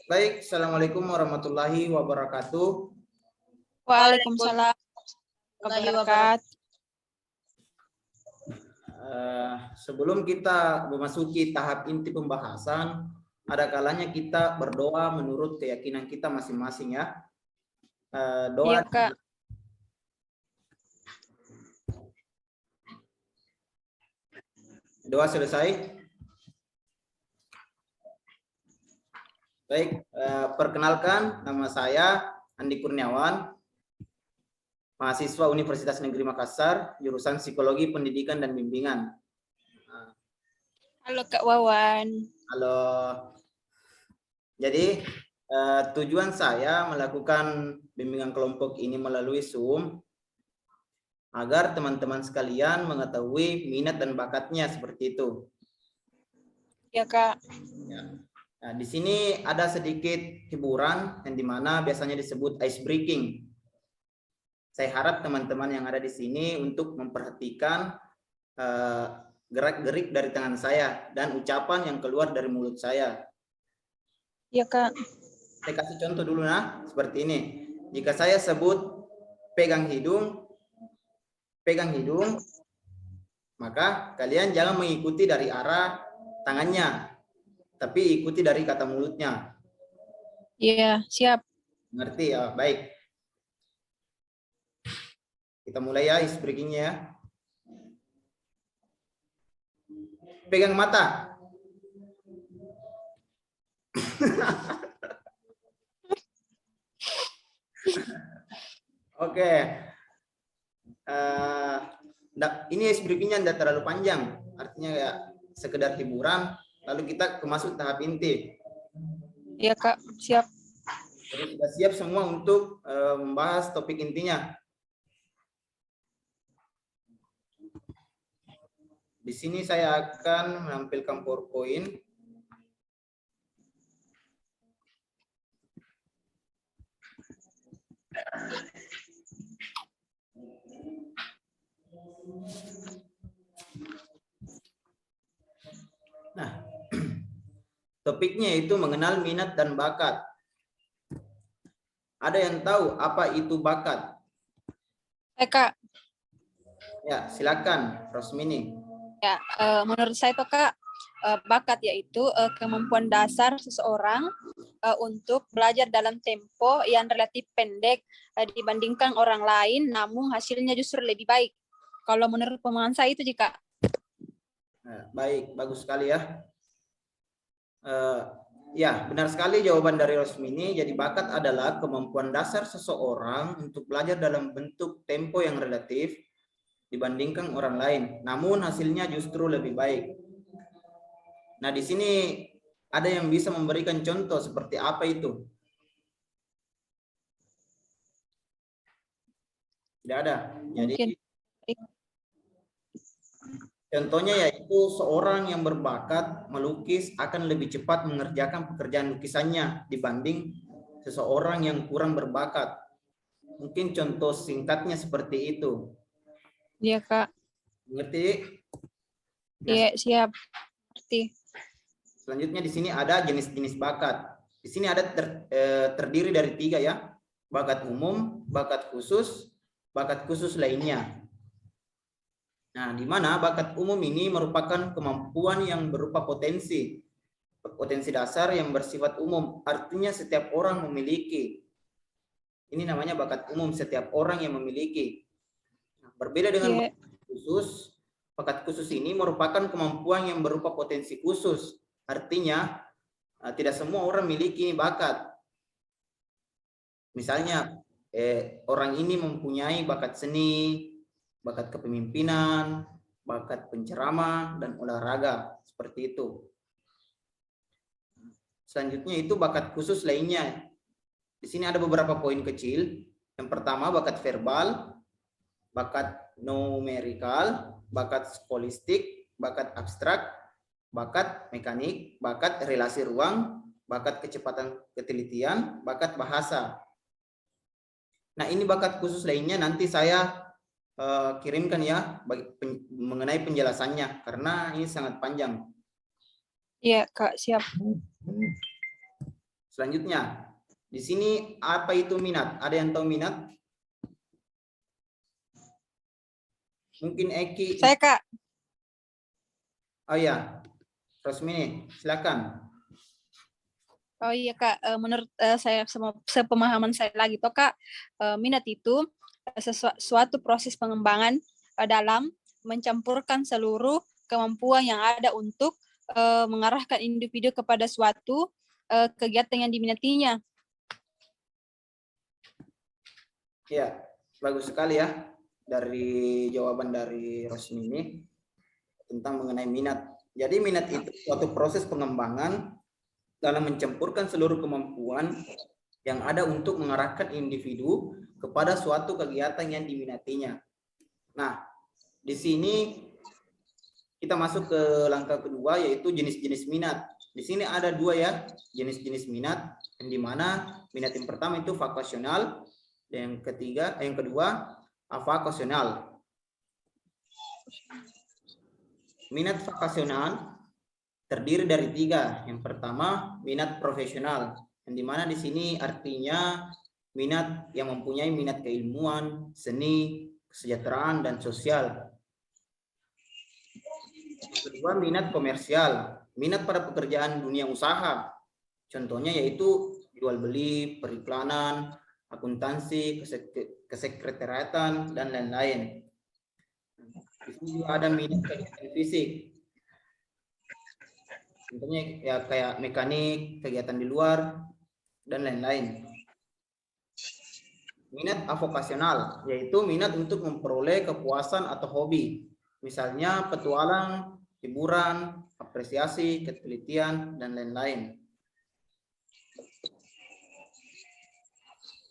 Baik, Assalamualaikum warahmatullahi wabarakatuh. Waalaikumsalam warahmatullahi wabarakatuh. Sebelum kita memasuki tahap inti pembahasan, ada kalanya kita berdoa menurut keyakinan kita masing-masing ya. Doa. Iya, Kak. Doa selesai. Baik, perkenalkan nama saya Andi Kurniawan, mahasiswa Universitas Negeri Makassar, jurusan Psikologi Pendidikan dan Bimbingan. Halo Kak Wawan. Halo. Jadi tujuan saya melakukan bimbingan kelompok ini melalui Zoom agar teman-teman sekalian mengetahui minat dan bakatnya seperti itu. Ya Kak. Ya. Nah, di sini ada sedikit hiburan yang dimana biasanya disebut ice breaking. Saya harap teman-teman yang ada di sini untuk memperhatikan gerak-gerik dari tangan saya dan ucapan yang keluar dari mulut saya. Ya Kak. Saya kasih contoh dulu nah, seperti ini. Jika saya sebut pegang hidung, maka kalian jangan mengikuti dari arah tangannya, tapi ikuti dari kata mulutnya. Iya, siap. Ngerti ya? Baik. Kita mulai ya ice breaking-nya ya. Pegang mata. Oke. Ini ice breaking-nya tidak terlalu panjang. Artinya ya sekedar hiburan. Lalu kita masuk tahap inti. Iya Kak, siap. Jadi sudah siap semua untuk membahas topik intinya. Di sini saya akan menampilkan PowerPoint. Nah, topiknya itu mengenal minat dan bakat. Ada yang tahu apa itu bakat? Kak. Ya, silakan, Rosmini. Ya, menurut saya itu Kak, bakat yaitu kemampuan dasar seseorang untuk belajar dalam tempo yang relatif pendek dibandingkan orang lain, namun hasilnya justru lebih baik. Kalau menurut pemahaman saya itu Kak. Baik, bagus sekali ya. Ya, benar sekali jawaban dari Rosmini. Jadi bakat adalah kemampuan dasar seseorang untuk belajar dalam bentuk tempo yang relatif dibandingkan orang lain, namun hasilnya justru lebih baik. Nah, di sini ada yang bisa memberikan contoh seperti apa itu? Tidak ada. Jadi contohnya yaitu seorang yang berbakat melukis akan lebih cepat mengerjakan pekerjaan lukisannya dibanding seseorang yang kurang berbakat. Mungkin contoh singkatnya seperti itu. Iya Kak. Mengerti? Iya, siap. Mengerti. Selanjutnya di sini ada jenis-jenis bakat. Di sini ada terdiri dari 3 ya. Bakat umum, bakat khusus lainnya. Nah, di mana bakat umum ini merupakan kemampuan yang berupa potensi dasar yang bersifat umum. Artinya setiap orang memiliki. Ini namanya bakat umum, setiap orang yang memiliki. Nah, berbeda dengan bakat khusus. Bakat khusus ini merupakan kemampuan yang berupa potensi khusus. Artinya tidak semua orang memiliki bakat. Misalnya orang ini mempunyai bakat seni, bakat kepemimpinan, bakat penceramah, dan olahraga. Seperti itu. Selanjutnya itu bakat khusus lainnya. Di sini ada beberapa poin kecil. Yang pertama bakat verbal, bakat numerikal, bakat skolastik, bakat abstrak, bakat mekanik, bakat relasi ruang, bakat kecepatan ketelitian, bakat bahasa. Nah, ini bakat khusus lainnya nanti saya kirimkan ya mengenai penjelasannya karena ini sangat panjang. Iya, Kak, siap. Selanjutnya, di sini apa itu minat? Ada yang tahu minat? Mungkin Eki. Saya, Kak. Oh ya, Rosmini, silakan. Oh iya, Kak, menurut saya sepemahaman saya lagi toh, Kak, minat itu suatu proses pengembangan dalam mencampurkan seluruh kemampuan yang ada untuk mengarahkan individu kepada suatu kegiatan yang diminatinya. Ya, bagus sekali ya dari jawaban dari Rosmini tentang mengenai minat. Jadi minat itu suatu proses pengembangan dalam mencampurkan seluruh kemampuan yang ada untuk mengarahkan individu kepada suatu kegiatan yang diminatinya. Nah, di sini kita masuk ke langkah kedua, yaitu jenis-jenis minat. Di sini ada dua ya, jenis-jenis minat, yang dimana minat yang pertama itu vokasional, dan yang kedua avokasional. Minat vokasional terdiri dari tiga. Yang pertama, minat profesional, yang dimana di sini artinya minat yang mempunyai minat keilmuan, seni, kesejahteraan, dan sosial. Yang kedua, minat komersial, minat pada pekerjaan dunia usaha. Contohnya yaitu jual beli, periklanan, akuntansi, kesekretariatan, dan lain-lain. Di sini juga ada minat kegiatan fisik. Contohnya ya kayak mekanik, kegiatan di luar, dan lain-lain. Minat avokasional, yaitu minat untuk memperoleh kepuasan atau hobi. Misalnya petualang, hiburan, apresiasi, ketelitian, dan lain-lain.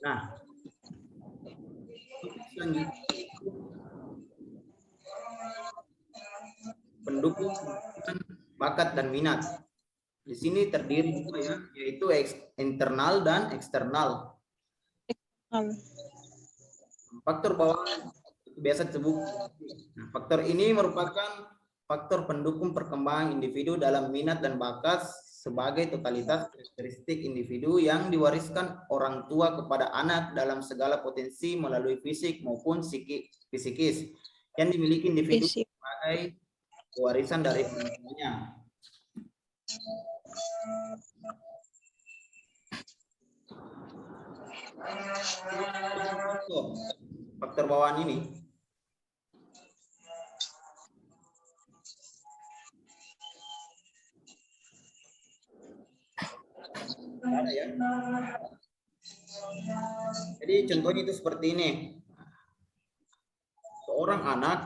Nah, selanjutnya pendukung bakat dan minat. Di sini terdiri dua ya, yaitu internal dan eksternal. Faktor bawaan biasa disebut. Nah, faktor ini merupakan faktor pendukung perkembangan individu dalam minat dan bakat sebagai totalitas karakteristik individu yang diwariskan orang tua kepada anak dalam segala potensi melalui fisik maupun psikis yang dimiliki individu sebagai warisan dari orang tuanya. Faktor bawaan ini ada ya. Jadi contohnya itu seperti ini. Seorang anak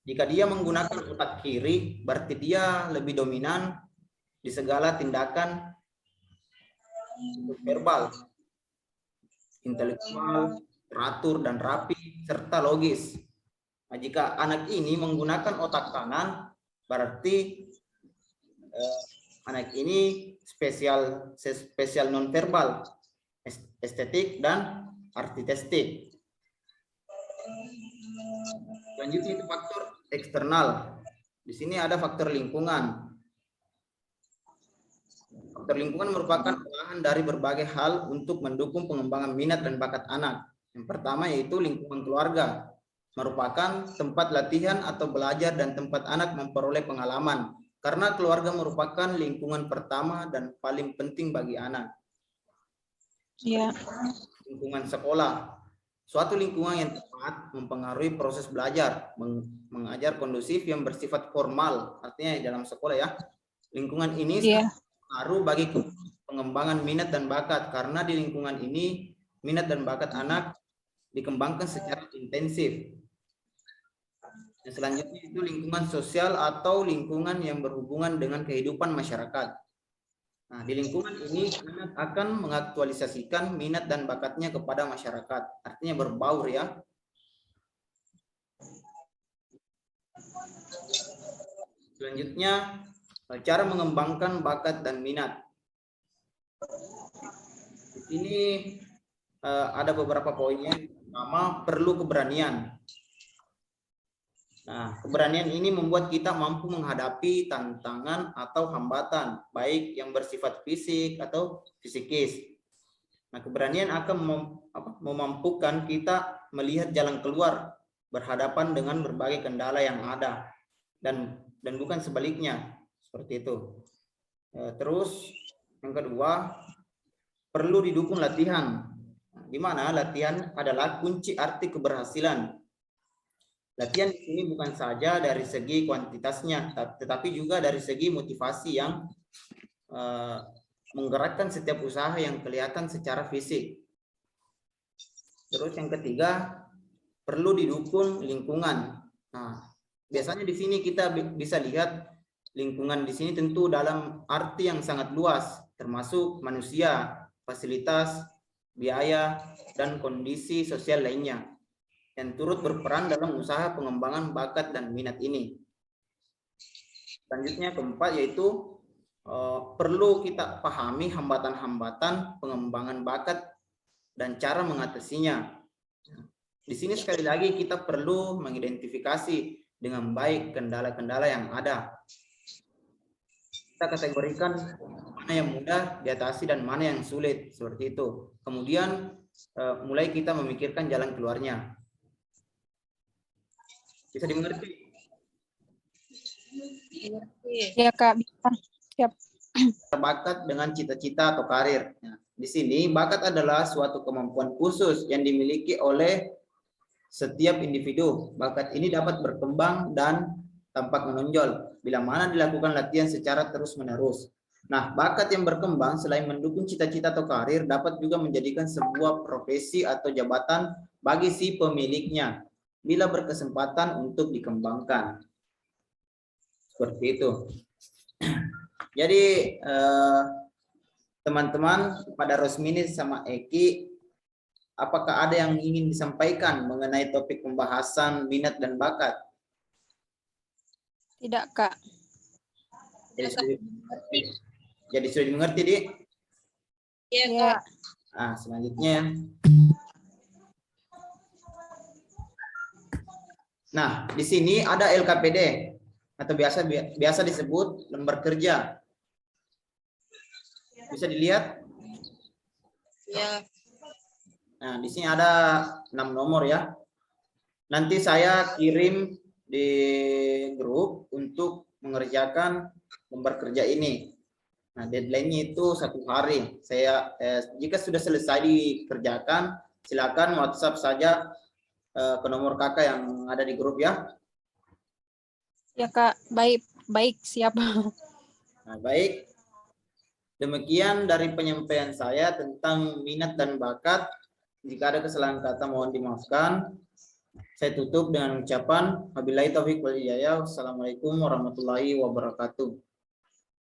jika dia menggunakan otak kiri, berarti dia lebih dominan di segala tindakan verbal, intelektual, teratur dan rapi, serta logis. Nah, jika anak ini menggunakan otak kanan, berarti anak ini spesial nonverbal, estetik dan artistik. Selanjutnya itu faktor eksternal. Di sini ada faktor lingkungan. Faktor lingkungan merupakan olahan dari berbagai hal untuk mendukung pengembangan minat dan bakat anak. Yang pertama yaitu lingkungan keluarga, merupakan tempat latihan atau belajar dan tempat anak memperoleh pengalaman. Karena keluarga merupakan lingkungan pertama dan paling penting bagi anak. Iya. Lingkungan sekolah, suatu lingkungan yang tepat mempengaruhi proses belajar, mengajar kondusif yang bersifat formal, artinya dalam sekolah ya. Lingkungan ini berpengaruh bagi pengembangan minat dan bakat, karena di lingkungan ini minat dan bakat anak dikembangkan secara intensif. Dan selanjutnya itu lingkungan sosial atau lingkungan yang berhubungan dengan kehidupan masyarakat. Nah, di lingkungan ini anak akan mengaktualisasikan minat dan bakatnya kepada masyarakat, artinya berbaur ya. Selanjutnya, cara mengembangkan bakat dan minat. Di sini ada beberapa poinnya. Pertama, perlu keberanian. Nah, keberanian ini membuat kita mampu menghadapi tantangan atau hambatan, baik yang bersifat fisik atau psikis. Nah, keberanian akan memampukan kita melihat jalan keluar, berhadapan dengan berbagai kendala yang ada, dan bukan sebaliknya, seperti itu. Terus yang kedua, perlu didukung latihan, di mana latihan adalah kunci arti keberhasilan. Latihan di sini bukan saja dari segi kuantitasnya, tetapi juga dari segi motivasi yang menggerakkan setiap usaha yang kelihatan secara fisik. Terus yang ketiga, perlu didukung lingkungan. Nah, biasanya di sini kita bisa lihat lingkungan di sini tentu dalam arti yang sangat luas, termasuk manusia, fasilitas, biaya, dan kondisi sosial lainnya yang turut berperan dalam usaha pengembangan bakat dan minat ini. Selanjutnya keempat yaitu perlu kita pahami hambatan-hambatan pengembangan bakat dan cara mengatasinya. Di sini sekali lagi kita perlu mengidentifikasi dengan baik kendala-kendala yang ada. Kita kategorikan mana yang mudah diatasi dan mana yang sulit, seperti itu. Kemudian mulai kita memikirkan jalan keluarnya. Bisa dimengerti? Ya Kak, bisa. Siap. Bakat dengan cita-cita atau karir. Nah, di sini bakat adalah suatu kemampuan khusus yang dimiliki oleh setiap individu. Bakat ini dapat berkembang dan tampak menonjol bila mana dilakukan latihan secara terus-menerus. Nah, bakat yang berkembang selain mendukung cita-cita atau karir dapat juga menjadikan sebuah profesi atau jabatan bagi si pemiliknya bila berkesempatan untuk dikembangkan. Seperti itu. Jadi teman-teman, pada Rosmini sama Eki, apakah ada yang ingin disampaikan mengenai topik pembahasan minat dan bakat? Tidak Kak. Jadi sudah dimengerti, Dik? Iya Kak. Nah, selanjutnya. Nah, di sini ada LKPD atau biasa disebut lembar kerja. Bisa dilihat? Ya. Nah, di sini ada 6 nomor ya. Nanti saya kirim di grup untuk mengerjakan lembar kerja ini. Nah, deadline-nya itu 1 hari. Jika sudah selesai dikerjakan, silakan WhatsApp saja ke nomor kakak yang ada di grup ya. Ya Kak, baik siap. Nah, baik. Demikian dari penyampaian saya tentang minat dan bakat. Jika ada kesalahan kata mohon dimaafkan. Saya tutup dengan ucapan wabillahi taufiq wal hidayah. Wassalamualaikum warahmatullahi wabarakatuh.